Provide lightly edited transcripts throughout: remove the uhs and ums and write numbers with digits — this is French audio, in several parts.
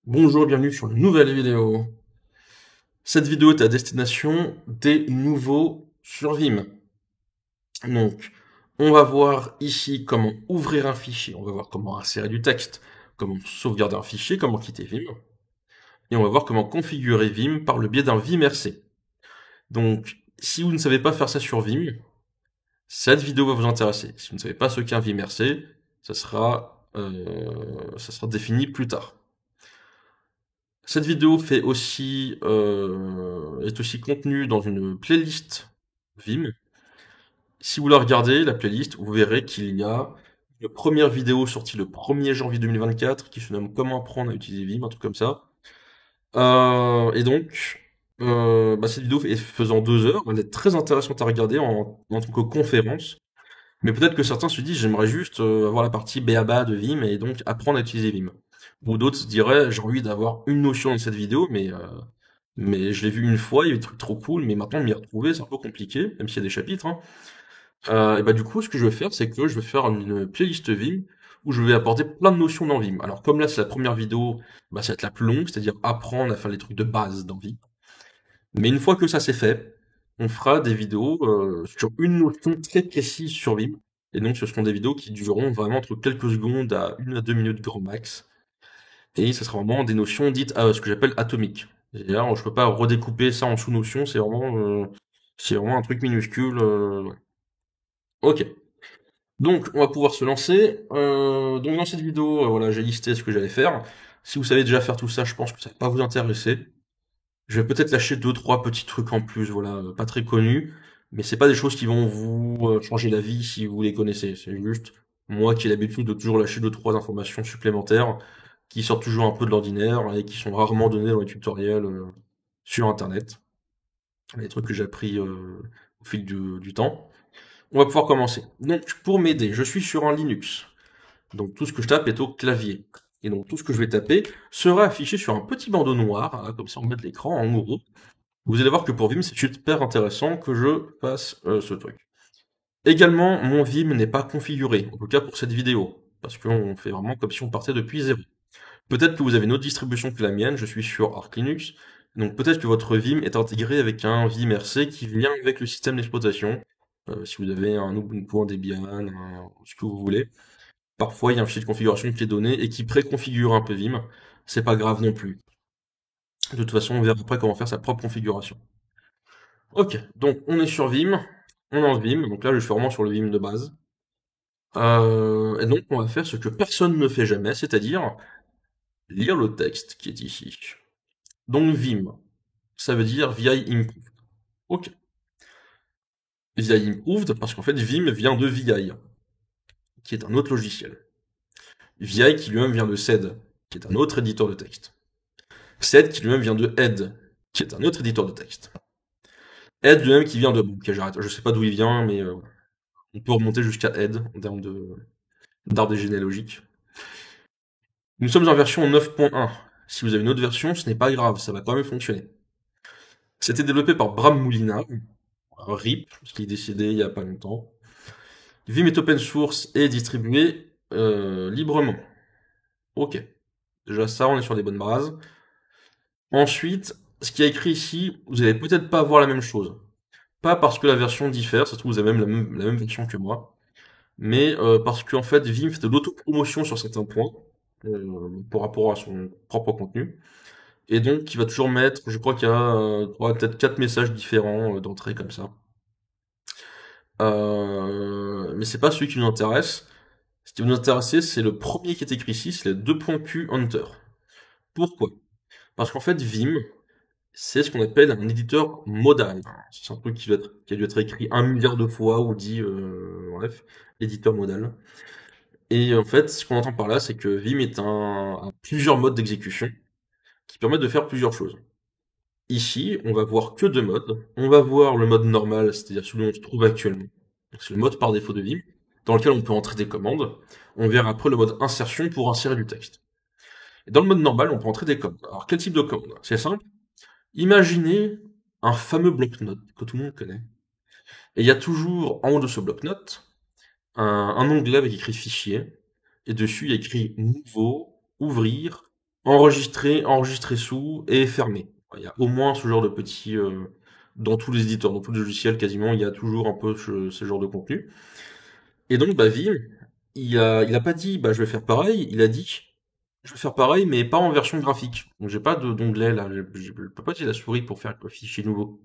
Bonjour et bienvenue sur une nouvelle vidéo. Cette vidéo est à destination des nouveaux sur Vim. Donc, on va voir ici comment ouvrir un fichier, on va voir comment insérer du texte, comment sauvegarder un fichier, comment quitter Vim, et on va voir comment configurer Vim par le biais d'un Vimrc. Donc, si vous ne savez pas faire ça sur Vim, cette vidéo va vous intéresser. Si vous ne savez pas ce qu'est un Vimrc, ça sera défini plus tard. Cette vidéo est aussi contenue dans une playlist Vim. Si vous la regardez, la playlist, vous verrez qu'il y a une première vidéo sortie le 1er janvier 2024 qui se nomme Comment apprendre à utiliser Vim, un truc comme ça. Cette vidéo est faisant 2 heures, elle est très intéressante à regarder en tant que conférence. Mais peut-être que certains se disent, j'aimerais juste avoir la partie BABA de Vim et donc apprendre à utiliser Vim. Ou d'autres se diraient, j'ai envie d'avoir une notion de cette vidéo, mais je l'ai vu une fois, il y avait des trucs trop cool, mais maintenant de m'y retrouver, c'est un peu compliqué, même s'il y a des chapitres, hein. Et bah du coup, ce que je vais faire, c'est que je vais faire une playlist Vim où je vais apporter plein de notions dans Vim. Alors comme là c'est la première vidéo, bah ça va être la plus longue, c'est-à-dire apprendre à faire les trucs de base dans Vim. Mais une fois que ça c'est fait, on fera des vidéos sur une notion très précise sur Vim. Et donc ce seront des vidéos qui dureront vraiment entre quelques secondes à 1 à 2 minutes grand max. Et ce sera vraiment des notions dites ce que j'appelle atomiques. C'est-à-dire, je peux pas redécouper ça en sous-notions, c'est vraiment un truc minuscule. Ouais. Ok. Donc, on va pouvoir se lancer. Donc, dans cette vidéo, voilà, j'ai listé ce que j'allais faire. Si vous savez déjà faire tout ça, je pense que ça va pas vous intéresser. Je vais peut-être lâcher deux, trois petits trucs en plus, voilà, pas très connus, mais c'est pas des choses qui vont vous changer la vie si vous les connaissez. C'est juste moi qui ai l'habitude de toujours lâcher deux, trois informations supplémentaires qui sortent toujours un peu de l'ordinaire et qui sont rarement données dans les tutoriels sur Internet. Les trucs que j'ai appris au fil du temps. On va pouvoir commencer. Donc, pour m'aider, je suis sur un Linux. Donc, tout ce que je tape est au clavier. Et donc, tout ce que je vais taper sera affiché sur un petit bandeau noir, hein, comme ça on met de l'écran en gros. Vous allez voir que pour Vim, c'est super intéressant que je fasse ce truc. Également, mon Vim n'est pas configuré, en tout cas pour cette vidéo, parce qu'on fait vraiment comme si on partait depuis zéro. Peut-être que vous avez une autre distribution que la mienne, je suis sur Arch Linux, donc peut-être que votre Vim est intégré avec un Vimrc qui vient avec le système d'exploitation, si vous avez un Ubuntu, un Debian, ce que vous voulez. Parfois, il y a un fichier de configuration qui est donné et qui préconfigure un peu Vim, c'est pas grave non plus. De toute façon, on verra après comment faire sa propre configuration. Ok, donc on est sur Vim, on lance Vim, donc là je suis vraiment sur le Vim de base. Et donc on va faire ce que personne ne fait jamais, c'est-à-dire lire le texte qui est ici. Donc Vim, ça veut dire VI Improved. Ok. VI Improved, parce qu'en fait Vim vient de VI, qui est un autre logiciel. VI qui lui-même vient de Sed, qui est un autre éditeur de texte. Sed qui lui-même vient de Ed, qui est un autre éditeur de texte. Ed lui-même qui vient de... Bon, ok, j'arrête, je sais pas d'où il vient, mais on peut remonter jusqu'à Ed en termes d'arbre généalogique. Nous sommes en version 9.1. Si vous avez une autre version, ce n'est pas grave, ça va quand même fonctionner. C'était développé par Bram Moulina, RIP, parce qu'il est décédé il y a pas longtemps. Vim est open source et distribué librement. Ok. Déjà ça, on est sur des bonnes bases. Ensuite, ce qui est écrit ici, vous allez peut-être pas voir la même chose. Pas parce que la version diffère, ça se trouve vous avez même la même version que moi, mais parce qu'en fait Vim fait de l'autopromotion sur certains points par rapport à son propre contenu. Et donc, il va toujours mettre, je crois qu'il y a peut-être 4 messages différents d'entrée comme ça. Mais c'est pas celui qui nous intéresse. Ce qui va nous intéresser, c'est le premier qui est écrit ici, c'est le 2.q Hunter. Pourquoi? Parce qu'en fait, Vim, c'est ce qu'on appelle un éditeur modal. C'est un truc qui a dû être écrit 1 milliard de fois ou dit, bref, éditeur modal. Et en fait, ce qu'on entend par là, c'est que Vim est a plusieurs modes d'exécution qui permettent de faire plusieurs choses. Ici, on va voir que deux modes. On va voir le mode normal, c'est-à-dire celui où on se trouve actuellement. C'est le mode par défaut de Vim, dans lequel on peut entrer des commandes. On verra après le mode insertion pour insérer du texte. Et dans le mode normal, on peut entrer des commandes. Alors, quel type de commande? C'est simple. Imaginez un fameux bloc-notes que tout le monde connaît. Et il y a toujours, en haut de ce bloc-notes, un onglet avec écrit fichier. Et dessus, il y a écrit nouveau, ouvrir, enregistrer sous et fermer. Il y a au moins ce genre de petits dans tous les éditeurs, dans tous les logiciels quasiment, il y a toujours un peu ce genre de contenu. Et donc bah Vim, il a pas dit bah je vais faire pareil, il a dit je vais faire pareil mais pas en version graphique. Donc j'ai pas d'onglet là, je peux pas utiliser la souris pour faire le fichier nouveau.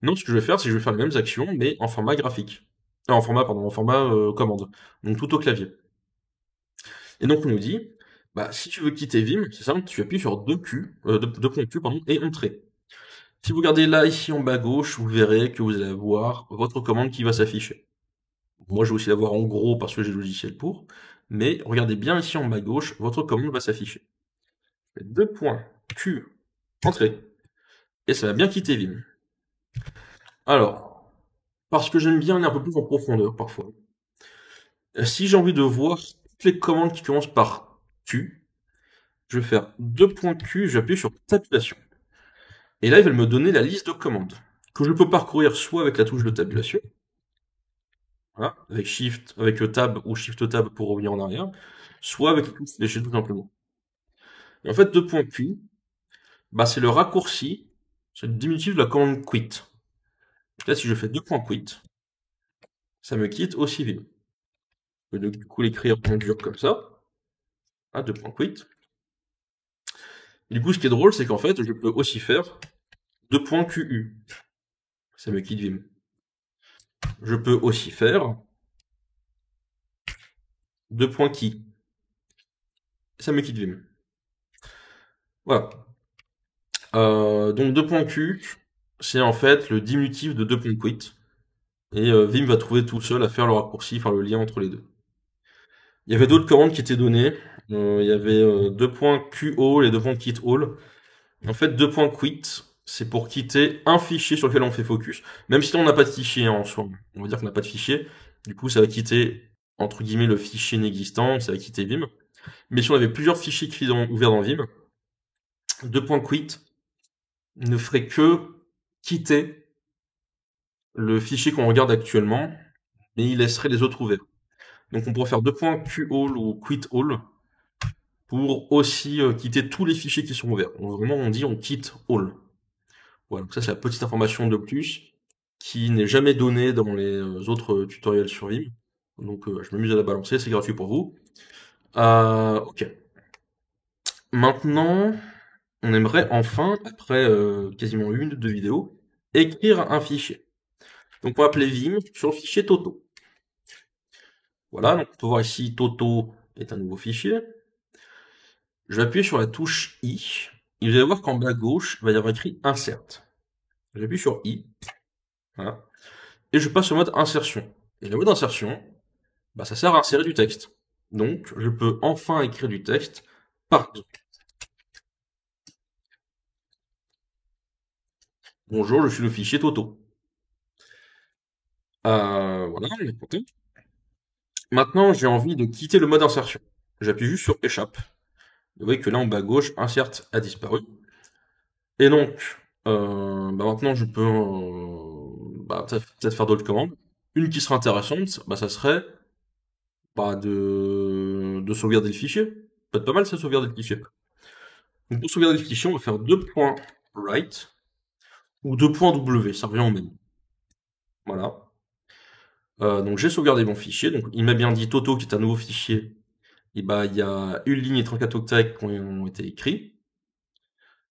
Non, ce que je vais faire, c'est que je vais faire les mêmes actions mais en format graphique. En format pardon, en format commande. Donc tout au clavier. Et donc on nous dit bah si tu veux quitter Vim, c'est simple, tu appuies sur deux points Q pardon et entrée. Si vous regardez là, ici en bas à gauche, vous verrez que vous allez avoir votre commande qui va s'afficher. Moi, je vais aussi l'avoir en gros parce que j'ai le logiciel pour. Mais regardez bien ici en bas à gauche, votre commande va s'afficher. Deux points, Q, entrée. Et ça va bien quitter Vim. Alors, parce que j'aime bien aller un peu plus en profondeur parfois. Si j'ai envie de voir toutes les commandes qui commencent par Q, je vais faire deux points Q, je vais appuyer sur tabulation. Et là, il va me donner la liste de commandes que je peux parcourir soit avec la touche de tabulation, voilà, avec Shift, avec le Tab ou Shift Tab pour revenir en arrière, soit avec le touche fléchée tout simplement. Et en fait, deux points Q, bah, c'est le raccourci, c'est le diminutif de la commande quit. Là, si je fais deux points quit, ça me quitte aussi vite. Je peux du coup l'écrire en dur comme ça, à deux points quit. Et du coup, ce qui est drôle, c'est qu'en fait, je peux aussi faire deux points QU. Ça me quitte Vim. Je peux aussi faire deux points key. Ça me quitte Vim. Voilà. Donc deux points Q, c'est en fait le diminutif de deux points quit. Et Vim va trouver tout seul à faire le raccourci, enfin le lien entre les deux. Il y avait d'autres commandes qui étaient données. Il y avait deux points QAll et deux points quitAll. En fait, deux points quit, c'est pour quitter un fichier sur lequel on fait focus. Même si on n'a pas de fichier en soi. On va dire qu'on n'a pas de fichier. Du coup, ça va quitter, entre guillemets, le fichier inexistant. Ça va quitter Vim. Mais si on avait plusieurs fichiers ouverts dans Vim, deux points quit ne ferait que quitter le fichier qu'on regarde actuellement, mais il laisserait les autres ouverts. Donc on pourrait faire deux points QAll ou quitAll pour aussi quitter tous les fichiers qui sont ouverts. Donc vraiment, on dit on quitte all. Voilà, donc ça c'est la petite information de plus qui n'est jamais donnée dans les autres tutoriels sur Vim. Donc je m'amuse à la balancer, c'est gratuit pour vous. Ok. Maintenant, on aimerait enfin, après quasiment une ou deux vidéos, écrire un fichier. Donc on va appeler Vim sur le fichier Toto. Voilà, donc on peut voir ici Toto est un nouveau fichier. Je vais appuyer sur la touche I, et vous allez voir qu'en bas à gauche, il va y avoir écrit Insert. J'appuie sur I, voilà, et je passe au mode insertion. Et le mode insertion, bah, ça sert à insérer du texte. Donc, je peux enfin écrire du texte, par exemple. Bonjour, je suis le fichier Toto. Voilà, on est content. Maintenant, j'ai envie de quitter le mode insertion. J'appuie juste sur échappe. Vous voyez que là, en bas à gauche, insert a disparu. Et donc, bah maintenant, je peux bah, peut-être faire d'autres commandes. Une qui serait intéressante, bah, ça serait bah, de sauvegarder le fichier. Peut-être pas mal, ça, sauvegarder le fichier. Donc, pour sauvegarder le fichier, on va faire deux points write ou deux points W, ça revient au même. Voilà. Donc, j'ai sauvegardé mon fichier. Donc, il m'a bien dit Toto, qui est un nouveau fichier. Et bah, il y a une ligne et 34 octets qui ont été écrits.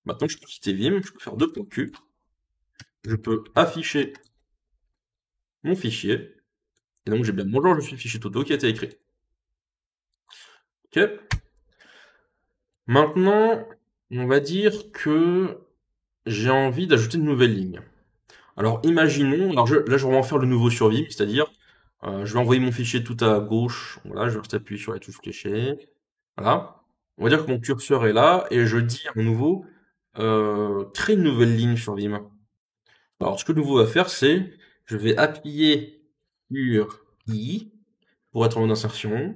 Maintenant, je peux quitter Vim, je peux faire deux points Q. Je peux afficher mon fichier. Et donc, j'ai bien bonjour, je suis le fichier Toto qui a été écrit. Ok. Maintenant, on va dire que j'ai envie d'ajouter une nouvelle ligne. Alors, imaginons, alors là, je vais en faire le nouveau sur Vim, c'est-à-dire, je vais envoyer mon fichier tout à gauche. Voilà, je reste appuyé sur la touche fléchée. Voilà. On va dire que mon curseur est là, et je dis à mon nouveau, créer une nouvelle ligne sur Vim. Alors, ce que le nouveau va faire, c'est, je vais appuyer sur I, pour être en mode insertion,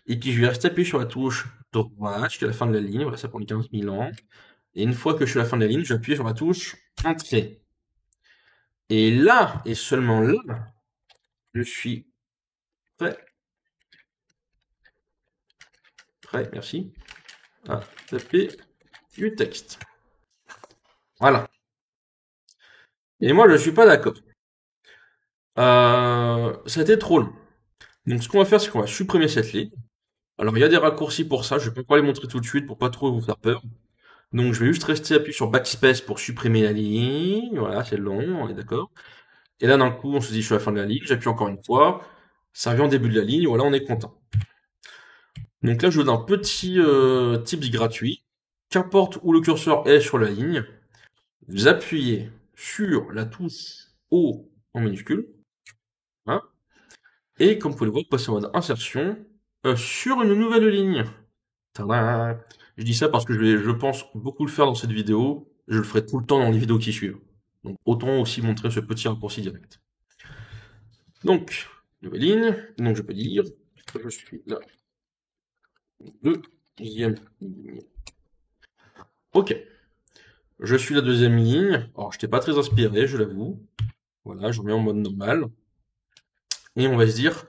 et puis je vais rester appuyé sur la touche droite jusqu'à la fin de la ligne, voilà, ça prend 15 000 ans. Et une fois que je suis à la fin de la ligne, j'appuie sur la touche Entrée. Et là, et seulement là, je suis prêt. Prêt, merci. À taper du texte. Voilà. Et moi, je suis pas d'accord. Ça a été trop long. Donc, ce qu'on va faire, c'est qu'on va supprimer cette ligne. Alors, il y a des raccourcis pour ça. Je vais pas les montrer tout de suite pour pas trop vous faire peur. Donc, je vais juste rester appuyé sur Backspace pour supprimer la ligne. Voilà, c'est long, on est d'accord. Et là, d'un coup, on se dit, je suis à la fin de la ligne. J'appuie encore une fois. Ça revient au début de la ligne. Voilà, on est content. Donc là, je vous donne un petit tips gratuit. Qu'importe où le curseur est sur la ligne, vous appuyez sur la touche O en minuscule. Hein, et comme vous pouvez le voir, vous passez en mode insertion sur une nouvelle ligne. Tadam. Je dis ça parce que je pense beaucoup le faire dans cette vidéo. Je le ferai tout le temps dans les vidéos qui suivent. Donc autant aussi montrer ce petit raccourci direct. Donc, nouvelle ligne. Donc je peux dire, je suis là. Deuxième ligne. Ok. Je suis la deuxième ligne. Alors, je n'étais pas très inspiré, je l'avoue. Voilà, je remets en mode normal. Et on va se dire,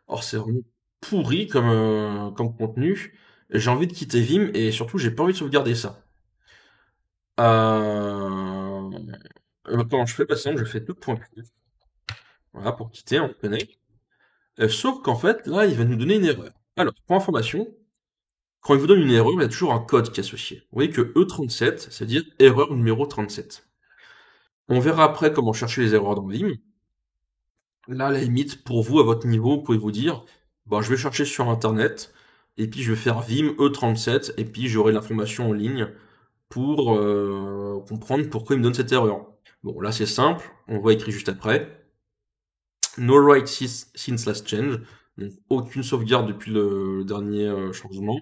oh, c'est vraiment pourri comme contenu. J'ai envie de quitter Vim et surtout, j'ai pas envie de sauvegarder ça. Euh... Comment je fais? Bah, sinon, je fais 2.q. Voilà, pour quitter, on connaît. Sauf qu'en fait, là, il va nous donner une erreur. Alors, pour information, quand il vous donne une erreur, il y a toujours un code qui est associé. Vous voyez que E37, c'est-à-dire erreur numéro 37. On verra après comment chercher les erreurs dans Vim. Là, à la limite, pour vous, à votre niveau, vous pouvez vous dire, bon, je vais chercher sur Internet, et puis je vais faire Vim E37, et puis j'aurai l'information en ligne pour comprendre pourquoi il me donne cette erreur. Bon, là, c'est simple, on voit écrit juste après. No write since last change, donc aucune sauvegarde depuis le dernier changement.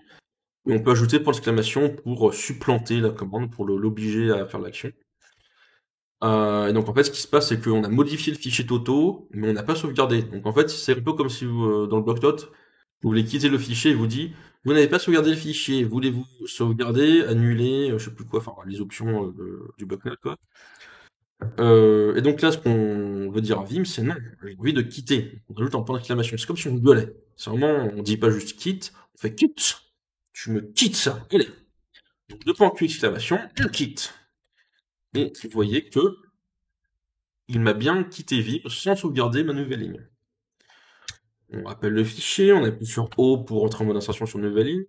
Et on peut ajouter point d'exclamation pour supplanter la commande, pour l'obliger à faire l'action. Et donc en fait, ce qui se passe, c'est qu'on a modifié le fichier Toto, mais on n'a pas sauvegardé. Donc en fait, c'est un peu comme si vous, dans le bloc-notes, vous voulez quitter le fichier et vous dit, vous n'avez pas sauvegardé le fichier, voulez-vous sauvegarder, annuler, je sais plus quoi, enfin les options du bloc-notes quoi. Et donc là, ce qu'on veut dire à Vim, c'est non, j'ai envie de quitter. On ajoute un point d'exclamation. C'est comme si on gueulait. C'est vraiment, on dit pas juste quitte, on fait quitte. Tu me quittes ça. Allez. Donc deux points d'exclamation, on quitte. Et vous voyez que il m'a bien quitté Vim sans sauvegarder ma nouvelle ligne. On rappelle le fichier, on appuie sur O pour entrer en mode insertion sur une nouvelle ligne.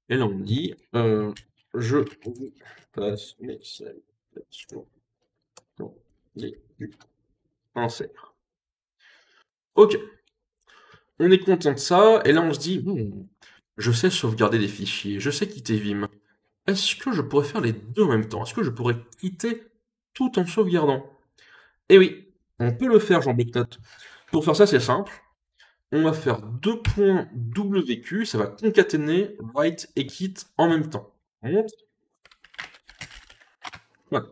Et là, on dit, je vous passe mes salutations dans les insert. Ok. On est content de ça, et là, on se dit, je sais sauvegarder des fichiers, je sais quitter Vim. Est-ce que je pourrais faire les deux en même temps? Est-ce que je pourrais quitter tout en sauvegardant? Eh oui, on peut le faire, Jean-Bloc-Notes. Pour faire ça, c'est simple. On va faire deux points WQ, ça va concaténer write et quit en même temps. On monte. Voilà.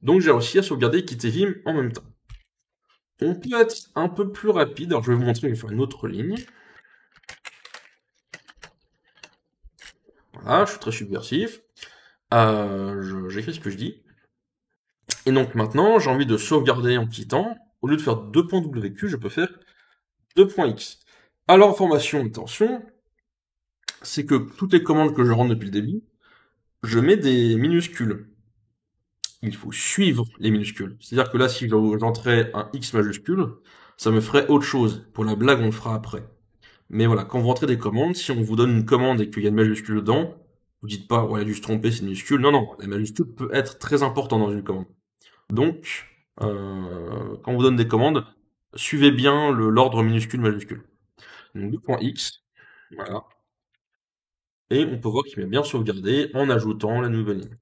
Donc j'ai réussi à sauvegarder et quitter Vim en même temps. On peut être un peu plus rapide, alors je vais vous montrer, je vais faire une autre ligne. Voilà, je suis très subversif. J'écris ce que je dis. Et donc maintenant, j'ai envie de sauvegarder en quittant. Au lieu de faire deux points WQ, je peux faire 2.x. Alors, information, attention, c'est que toutes les commandes que je rentre depuis le début, je mets des minuscules. Il faut suivre les minuscules. C'est-à-dire que là, si j'entrais un X majuscule, ça me ferait autre chose. Pour la blague, on le fera après. Mais voilà, quand vous rentrez des commandes, si on vous donne une commande et qu'il y a une majuscule dedans, vous dites pas, ouais, il a dû se tromper, c'est une minuscule. Non, non, la majuscule peut être très importante dans une commande. Donc, quand on vous donne des commandes, suivez bien l'ordre minuscule-majuscule. Donc 2.x, voilà. Et on peut voir qu'il m'a bien sauvegardé en ajoutant la nouvelle ligne.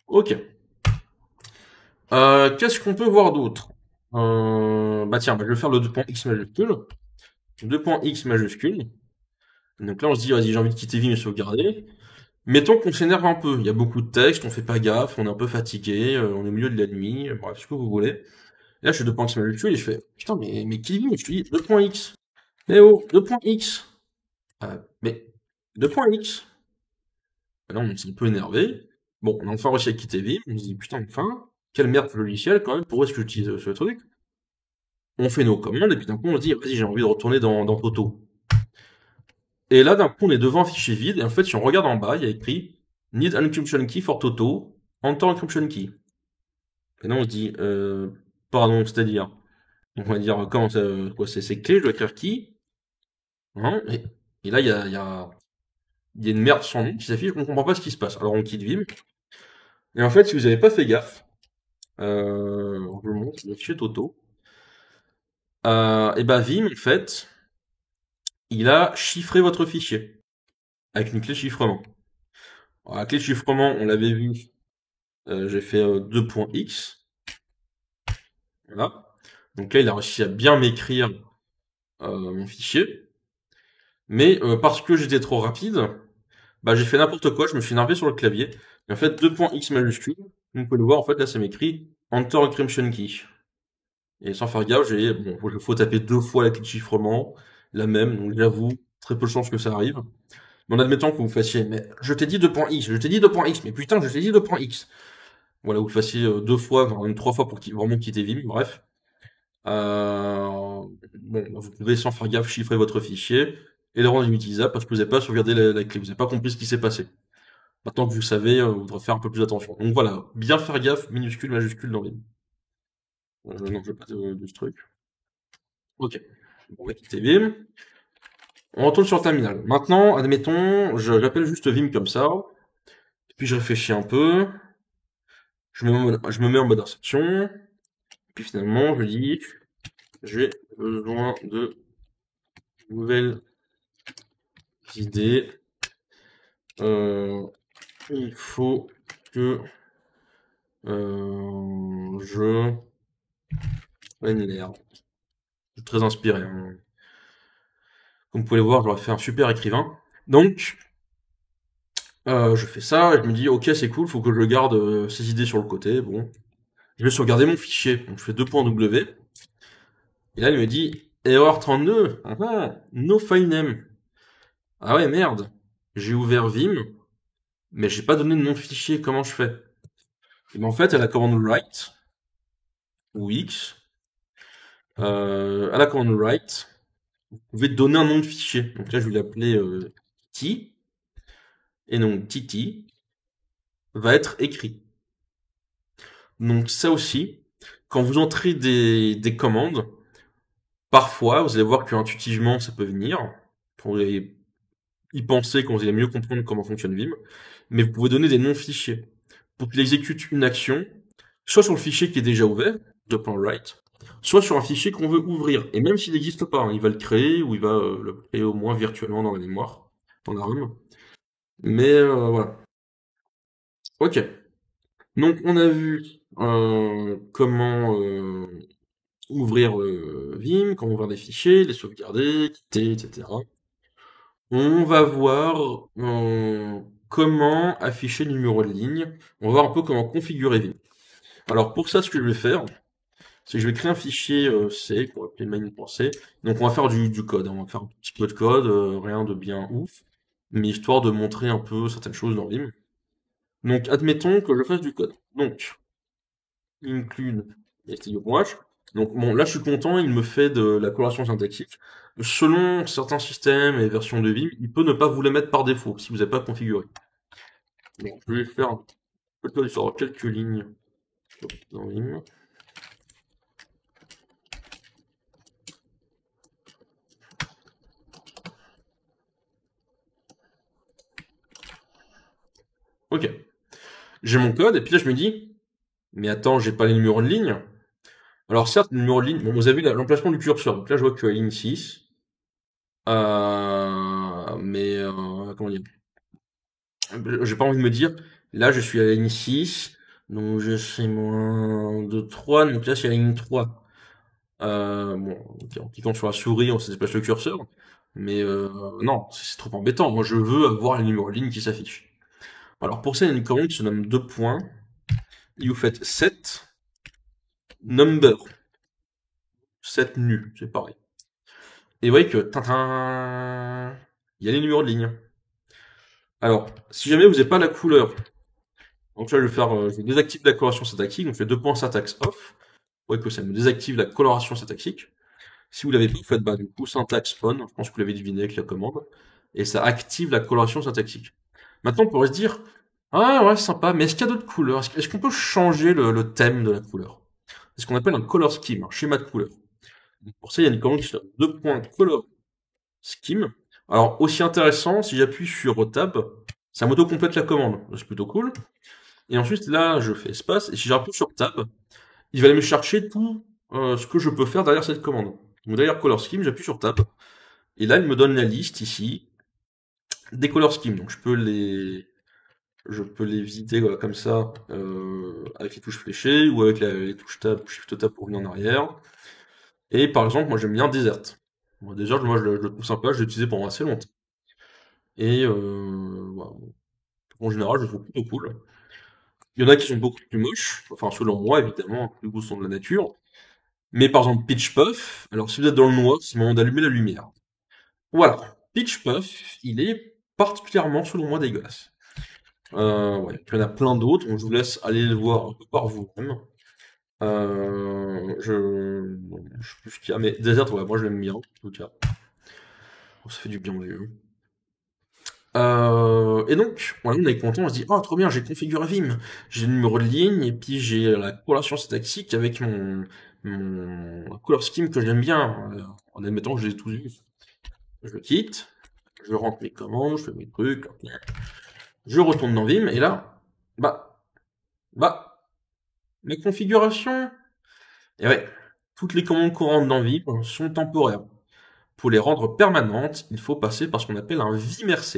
Ok. Qu'est-ce qu'on peut voir d'autre? Bah tiens, je vais faire le 2.x majuscule. 2.x majuscule. Donc là, on se dit, vas-y, j'ai envie de quitter Vim et sauvegarder. Mettons qu'on s'énerve un peu. Il y a beaucoup de texte, on fait pas gaffe, on est un peu fatigué, on est au milieu de la nuit, bref, ce que vous voulez. Et là, je fais 2.x majuscule et je fais, putain, mais qui Vim? Je te dis 2.x. Eh oh, 2.x. Mais 2.x. Là, on s'est un peu énervé. Bon, on a enfin réussi à quitter Vim. On se dit, putain, enfin, quelle merde ce logiciel quand même, pourquoi est-ce que j'utilise ce truc? On fait nos commandes, et puis d'un coup, on se dit, vas-y, j'ai envie de retourner dans Toto. Et là, d'un coup, on est devant un fichier vide, et en fait, si on regarde en bas, il y a écrit Need an encryption key for Toto. Enter encryption key. Et là, on se dit, pardon, c'est-à-dire, donc on va dire, comment ça, quoi, c'est clé, je dois écrire key, hein, et là, il y a une merde sans nom qui s'affiche, on comprend pas ce qui se passe. Alors, on quitte Vim, et en fait, si vous avez pas fait gaffe, je vous montre, le fichier Toto, et ben, Vim, en fait, il a chiffré votre fichier, avec une clé de chiffrement. Alors, la clé de chiffrement, on l'avait vu, j'ai fait 2.x, voilà. Donc là, il a réussi à bien m'écrire mon fichier. Mais parce que j'étais trop rapide, bah j'ai fait n'importe quoi, je me suis énervé sur le clavier. Et en fait, 2.x majuscule, vous pouvez le voir, en fait, là, ça m'écrit Enter Encryption Key. Et sans faire gaffe, il faut taper 2 fois la clé de chiffrement, la même, donc j'avoue, très peu de chances que ça arrive. Mais en admettant que vous fassiez, mais je t'ai dit 2.x, je t'ai dit 2.x, mais putain, je t'ai dit 2.x. Voilà, vous le fassiez 2 fois, voire même 3 fois pour vraiment quitter Vim, bref. Bon, bah, vous pouvez sans faire gaffe chiffrer votre fichier et le rendre inutilisable parce que vous n'avez pas sauvegardé la clé, vous n'avez pas compris ce qui s'est passé. Maintenant que vous savez, vous devrez faire un peu plus attention. Donc voilà, bien faire gaffe, minuscule, majuscule dans les. Non, je veux pas de ce truc. Ok. Bon, on va quitter Vim. On retourne sur le terminal. Maintenant, admettons, j'appelle juste Vim comme ça. Puis je réfléchis un peu. Je me mets en mode insertion. Puis finalement, je dis, j'ai besoin de nouvelles idées. Il faut que je prenne l'air. Je suis très inspiré, hein. Comme vous pouvez le voir, j'aurais fait un super écrivain. Donc, je fais ça, et je me dis, ok, c'est cool, faut que je garde ces idées sur le côté. Bon, je vais sauvegarder mon fichier. Donc, je fais 2.w. Et là, il me dit, erreur 32. Ah, ah, no file name. Ah ouais, merde. J'ai ouvert Vim, mais j'ai pas donné de nom de fichier. Comment je fais? Et ben, en fait, à la commande write, ou x, à la commande write, vous pouvez donner un nom de fichier. Donc là, je vais l'appeler T, et donc TT va être écrit. Donc ça aussi, quand vous entrez des commandes, parfois, vous allez voir que intuitivement, ça peut venir. Vous allez y penser quand vous allez mieux comprendre comment fonctionne Vim. Mais vous pouvez donner des noms de fichiers pour qu'il exécute une action, soit sur le fichier qui est déjà ouvert, .write, soit sur un fichier qu'on veut ouvrir. Et même s'il n'existe pas, hein, il va le créer ou il va le créer au moins virtuellement dans la mémoire, dans la RAM. Mais voilà. Ok. Donc on a vu comment ouvrir Vim, comment ouvrir des fichiers, les sauvegarder, quitter, etc. On va voir comment afficher le numéro de ligne. On va voir un peu comment configurer Vim. Alors pour ça, ce que je vais faire, c'est que je vais créer un fichier C, qu'on va appeler main.c. Donc on va faire du code, hein. On va faire un petit peu de code, rien de bien ouf, mais histoire de montrer un peu certaines choses dans Vim. Donc admettons que je fasse du code. Donc include stdio.h. Donc bon, là je suis content, il me fait de la coloration syntaxique. Selon certains systèmes et versions de Vim, il peut ne pas vous les mettre par défaut si vous n'avez pas configuré. Donc je vais faire un peu de code sur quelques lignes dans Vim. Ok. J'ai mon code, et puis là je me dis, mais attends, j'ai pas les numéros de ligne. Alors certes, le numéro de ligne, bon, vous avez vu l'emplacement du curseur. Donc là je vois que tu as ligne 6. Mais comment dire? J'ai pas envie de me dire, là je suis à la ligne 6, donc je suis moins de 3, donc là c'est à la ligne 3. Bon, ok, en cliquant sur la souris, on se déplace le curseur, mais non, c'est trop embêtant. Moi je veux avoir les numéros de ligne qui s'affichent. Alors pour ça, il y a une commande qui se nomme 2 points, et vous faites set number, set nu, c'est pareil. Et vous voyez que, tintin, il y a les numéros de ligne. Alors, si jamais vous n'avez pas la couleur, donc là je vais faire, je désactive la coloration syntaxique, donc je fais 2 points syntaxe off. Vous voyez que ça me désactive la coloration syntaxique. Si vous l'avez pas, vous faites bah, du coup syntaxe on, je pense que vous l'avez deviné avec la commande, et ça active la coloration syntaxique. Maintenant on pourrait se dire, Ah ouais, sympa, mais est-ce qu'il y a d'autres couleurs? Est-ce qu'on peut changer le thème de la couleur? C'est ce qu'on appelle un color scheme, un schéma de couleur. Pour ça, il y a une commande qui s'appelle deux points color scheme. Alors, aussi intéressant, si j'appuie sur tab, ça m'auto-complète la commande. C'est plutôt cool. Et ensuite, là, je fais espace, et si j'appuie sur tab, il va aller me chercher tout ce que je peux faire derrière cette commande. Donc derrière color scheme, j'appuie sur tab, et là, il me donne la liste ici des color schemes. Donc je peux les visiter voilà, comme ça avec les touches fléchées ou avec les touches tab, shift tab pour venir en arrière. Et par exemple, moi j'aime bien Desert. Moi, Desert, moi je le trouve sympa, je l'ai utilisé pendant assez longtemps. Et voilà. En général, je le trouve plutôt cool. Il y en a qui sont beaucoup plus moches, enfin selon moi évidemment, plus goût sont de la nature. Mais par exemple Pitch Puff, alors si vous êtes dans le noir, c'est le moment d'allumer la lumière. Voilà, Pitch Puff, il est particulièrement selon moi dégueulasse. Ouais, il y en a plein d'autres, donc je vous laisse aller le voir un peu par vous-même. Je sais plus ce qu'il y a, mais Desert, ouais, moi je l'aime bien, en tout cas. Ça fait du bien aux yeux. Et donc, voilà, on est content, on se dit, oh, trop bien, j'ai configuré Vim. J'ai le numéro de ligne, et puis j'ai la corrélation syntaxique avec mon color scheme que j'aime bien, en admettant que je les ai tous vus. Je le quitte, je rentre mes commandes, je fais mes trucs, je retourne dans Vim, et là, bah, la configuration, et ouais, toutes les commandes courantes dans Vim sont temporaires. Pour les rendre permanentes, il faut passer par ce qu'on appelle un vimrc,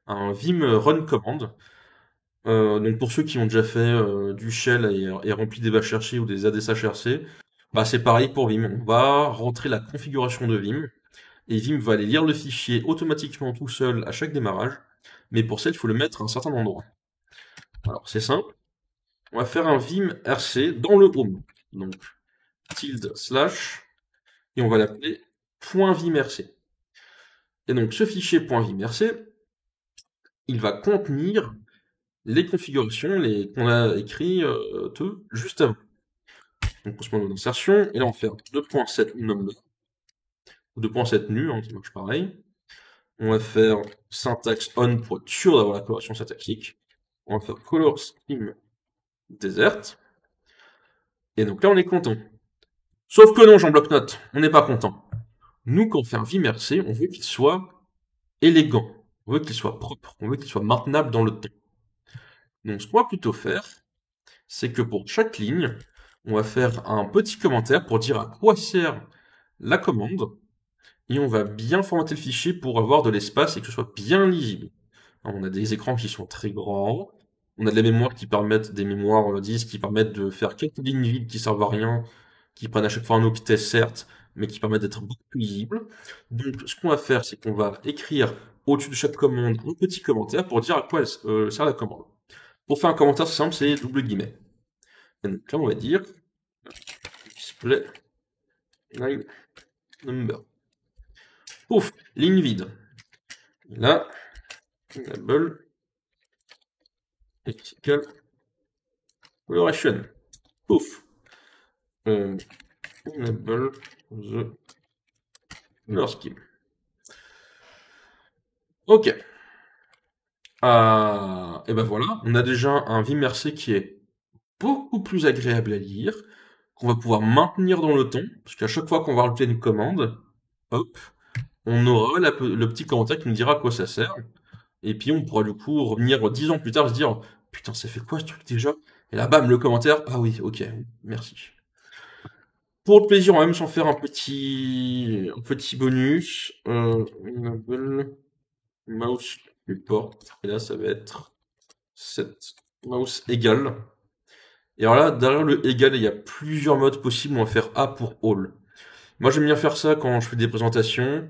un vim run command. Donc pour ceux qui ont déjà fait du shell et rempli des bash RC ou des ADSHRC, bah c'est pareil pour Vim. On va rentrer la configuration de Vim et Vim va aller lire le fichier automatiquement tout seul à chaque démarrage. Mais pour ça, il faut le mettre à un certain endroit. Alors c'est simple. On va faire un vim rc dans le home. Donc tilde slash et on va l'appeler .vimrc. Et donc ce fichier .vimrc, il va contenir les configurations qu'on a écrit tout juste avant. Donc on se met en insertion, et là on va faire 2.7 number, ou 2.7 nu, qui marche pareil. On va faire syntax on pour être sûr d'avoir la correction syntaxique. On va faire color scheme desert. Et donc là on est content. Sauf que non, j'en bloque note, on n'est pas content. Nous, quand on fait un vimrc, on veut qu'il soit élégant, on veut qu'il soit propre, on veut qu'il soit maintenable dans le temps. Donc ce qu'on va plutôt faire, c'est que pour chaque ligne, on va faire un petit commentaire pour dire à quoi sert la commande, et on va bien formater le fichier pour avoir de l'espace et que ce soit bien lisible. On a des écrans qui sont très grands, on a de la mémoire qui permettent, des mémoires disques qui permettent de faire quelques lignes vides qui servent à rien, qui prennent à chaque fois un octet certes, mais qui permettent d'être beaucoup plus lisibles. Donc ce qu'on va faire, c'est qu'on va écrire au-dessus de chaque commande un petit commentaire pour dire à quoi sert la commande. Pour faire un commentaire simple, c'est double guillemets. Et donc là, on va dire display line number. Pouf, ligne vide. Et là, label equal coloration. Pouf. Label the color scheme. Ok. Et ben voilà, on a déjà un vimrc qui est beaucoup plus agréable à lire, qu'on va pouvoir maintenir dans le temps, parce qu'à chaque fois qu'on va rajouter une commande, hop, on aura le petit commentaire qui nous dira à quoi ça sert. Et puis on pourra du coup revenir 10 ans plus tard et se dire putain, ça fait quoi ce truc déjà? Et là, bam, le commentaire, ah oui, ok, merci. Pour le plaisir, on va même s'en faire un petit bonus. Enable mouse report. Et là, ça va être set mouse égal. Et alors là, derrière le égal, il y a plusieurs modes possibles. On va faire A pour all. Moi, j'aime bien faire ça quand je fais des présentations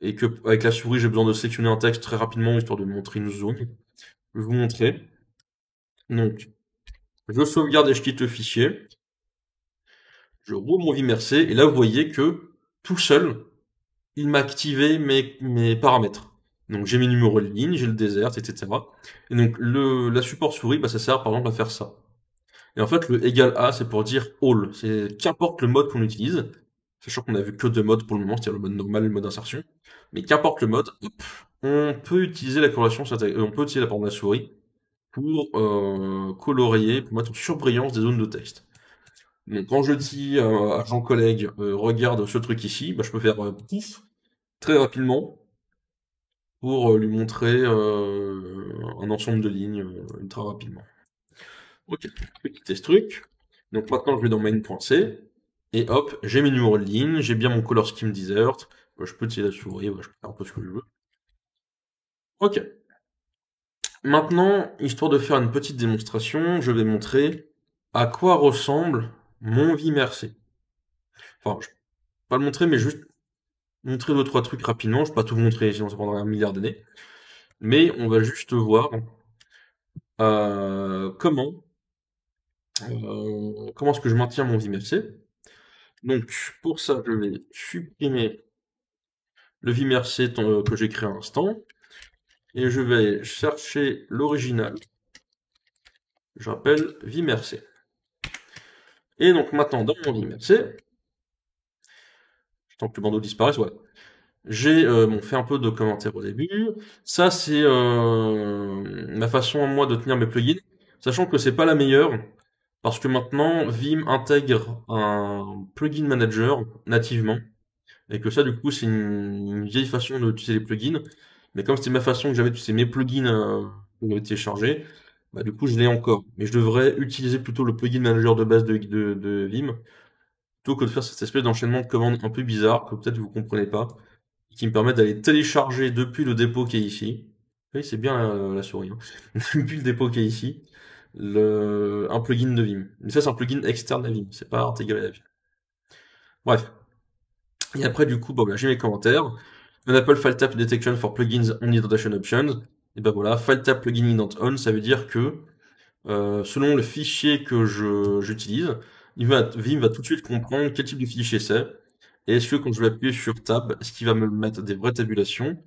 et que avec la souris, j'ai besoin de sélectionner un texte très rapidement histoire de montrer une zone. Je vais vous montrer. Donc, je sauvegarde et je quitte le fichier. Je roule mon vimrc et là, vous voyez que tout seul, il m'a activé mes paramètres. Donc j'ai mes numéros de ligne, j'ai le desert, etc. Et donc la support souris, bah, ça sert par exemple à faire ça. Et en fait, le égal A, c'est pour dire all. C'est qu'importe le mode qu'on utilise, sachant qu'on a vu que deux modes pour le moment, c'est-à-dire le mode normal et le mode insertion. Mais qu'importe le mode, hop, on peut utiliser la corrélation, on peut utiliser la forme de la souris pour colorier, pour mettre en surbrillance des zones de texte. Donc quand je dis à Jean collègue, regarde ce truc ici, bah, je peux faire pouf très rapidement pour lui montrer un ensemble de lignes ultra rapidement. Ok, petit test truc. Donc maintenant je vais dans main.c et hop, j'ai mes numéros de ligne, j'ai bien mon color scheme desert. Je peux utiliser la souris, je peux faire un peu ce que je veux. Ok. Maintenant, histoire de faire une petite démonstration, je vais montrer à quoi ressemble mon vMRC. Enfin, je vais pas le montrer, mais juste montrer deux, trois trucs rapidement. Je vais pas tout vous montrer, sinon ça prendrait un milliard d'années. Mais on va juste voir comment est-ce que je maintiens mon vMRC. Donc, pour ça, je vais supprimer le vMRC que j'ai créé à l'instant. Et je vais chercher l'original. Je rappelle vMRC. Et donc maintenant, dans mon vMRC, tant que le bandeau disparaisse, voilà. J'ai fait un peu de commentaires au début. Ça, c'est ma façon à moi de tenir mes plugins, sachant que c'est pas la meilleure, parce que maintenant Vim intègre un plugin manager nativement, et que ça, du coup, c'est une vieille façon d'utiliser les plugins. Mais comme c'était ma façon que j'avais d'utiliser mes plugins que j'avais téléchargés, bah, du coup, je l'ai encore. Mais je devrais utiliser plutôt le plugin manager de base de Vim, plutôt que de faire cette espèce d'enchaînement de commandes un peu bizarre, que peut-être vous comprenez pas, qui me permet d'aller télécharger depuis le dépôt qui est ici. Oui, c'est bien la souris, hein. Depuis le dépôt qui est ici, un plugin de Vim. Mais ça, c'est un plugin externe à Vim, c'est pas intégré à Vim. Bref. Et après, du coup, bon, bah, j'ai mes commentaires. Enable File Tap Detection for Plugins on Introduction Options. Et ben voilà, File Tap Plugin Not On, ça veut dire que selon le fichier que j'utilise, Vim va tout de suite comprendre quel type de fichier c'est. Et est-ce que quand je vais appuyer sur Tab, est-ce qu'il va me mettre des vraies tabulations?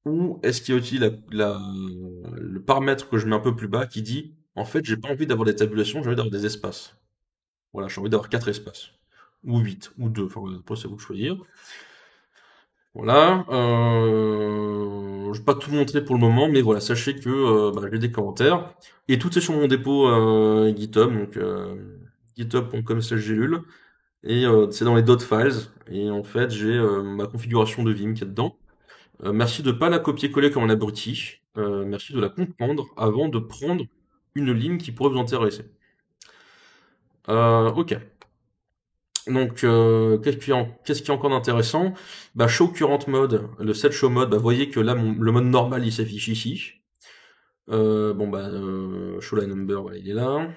Ou est-ce qu'il y a aussi le paramètre que je mets un peu plus bas qui dit, en fait, j'ai pas envie d'avoir des tabulations, j'ai envie d'avoir des espaces. Voilà, j'ai envie d'avoir 4 espaces. Ou 8, ou 2, enfin, voilà, après, c'est à vous de choisir. Voilà, je vais pas tout montrer pour le moment, mais voilà, sachez que bah, j'ai des commentaires. Et tout est sur mon dépôt GitHub, donc github.com/gélule. Et c'est dans les .files. Et en fait, j'ai ma configuration de Vim qui est dedans. Merci de pas la copier-coller comme un abruti. Merci de la comprendre avant de prendre une ligne qui pourrait vous intéresser. Ok. Donc, qu'est-ce qui est encore d'intéressant? Bah, show current mode, le set show mode, bah, vous voyez que là, le mode normal, il s'affiche ici. Show line number, voilà, il est là.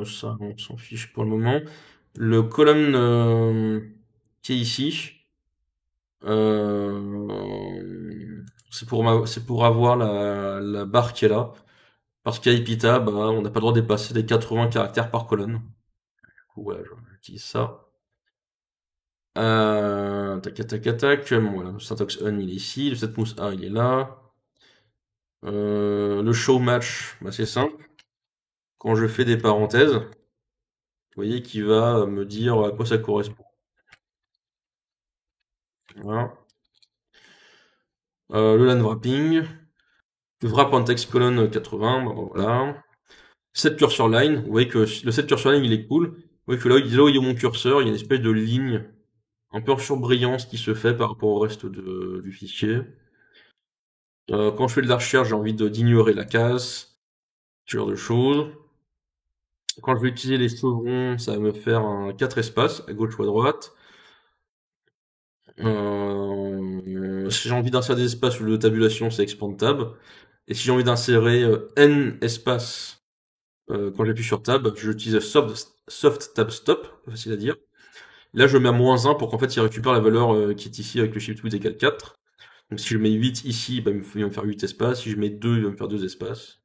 Ça, on s'en fiche pour le moment. Le colonne qui est ici, c'est pour avoir la barre qui est là. Parce qu'à Epita, bah, on n'a pas le droit de dépasser les 80 caractères par colonne. Du coup, voilà, j'utilise ça. Tac, tac, tac. Bon, voilà, le syntax on, il est ici. Le setMousse A, il est là. Le show match, bah, c'est simple. Quand je fais des parenthèses, vous voyez qu'il va me dire à quoi ça correspond. Voilà. Le land wrapping. Wrap en text colonne 80, bah, voilà. Set cursor line, vous voyez que le set cursor line il est cool. Vous voyez que là où il y a mon curseur, il y a une espèce de ligne un peu en surbrillance qui se fait par rapport au reste du fichier. Quand je fais de la recherche, j'ai envie d'ignorer la case, ce genre de choses. Quand je vais utiliser les chevrons, ça va me faire un 4 espaces, à gauche ou à droite. Si j'ai envie d'insérer des espaces ou de tabulation, c'est expand tab. Et si j'ai envie d'insérer n espaces quand j'appuie sur tab, j'utilise soft tab stop, pas facile à dire. Là, je mets à -1 pour qu'en fait, il récupère la valeur qui est ici avec le shift width égale 4. Donc si je mets 8 ici, bah, il va me faire 8 espaces. Si je mets 2, il va me faire 2 espaces.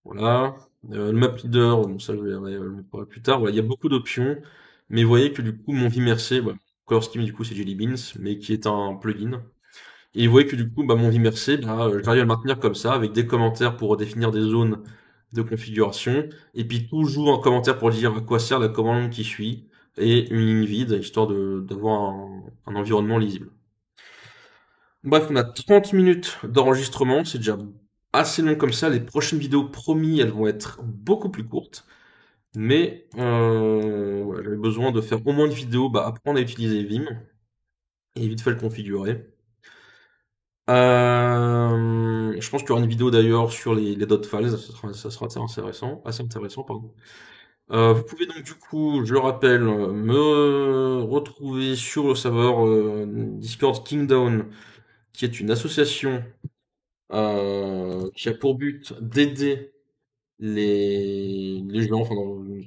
Voilà. Le map leader, bon, ça je le mettre plus tard. Voilà, il y a beaucoup d'options. Mais vous voyez que du coup, mon vMRC, voilà, Color Scheme du coup c'est Jelly Beans, mais qui est un plugin. Et vous voyez que du coup, bah, mon vMRC, bah, j'arrive à le maintenir comme ça, avec des commentaires pour définir des zones de configuration, et puis toujours un commentaire pour dire à quoi sert la commande qui suit, et une ligne vide, histoire d'avoir un environnement lisible. Bref, on a 30 minutes d'enregistrement, c'est déjà assez long comme ça. Les prochaines vidéos, promis, elles vont être beaucoup plus courtes. Mais voilà, j'avais besoin de faire au moins une vidéo, bah, apprendre à utiliser Vim et vite fait le configurer. Je pense qu'il y aura une vidéo d'ailleurs sur les dot files, ça sera assez intéressant, pardon. Vous pouvez donc du coup, je le rappelle, me retrouver sur le serveur Discord Kingdown, qui est une association qui a pour but d'aider les gens, enfin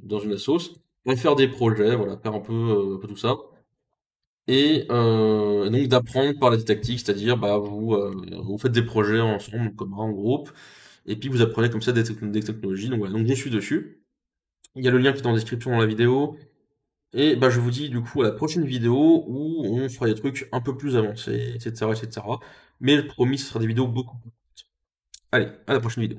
dans une assoce, à faire des projets, voilà, faire un peu tout ça. Et donc d'apprendre par la didactique, c'est-à-dire bah vous faites des projets ensemble, comme en groupe, et puis vous apprenez comme ça des technologies. Donc voilà, donc je suis dessus. Il y a le lien qui est en description dans la vidéo. Et bah je vous dis du coup à la prochaine vidéo où on fera des trucs un peu plus avancés, etc., etc. Mais promis, ce sera des vidéos beaucoup. Allez, à la prochaine vidéo.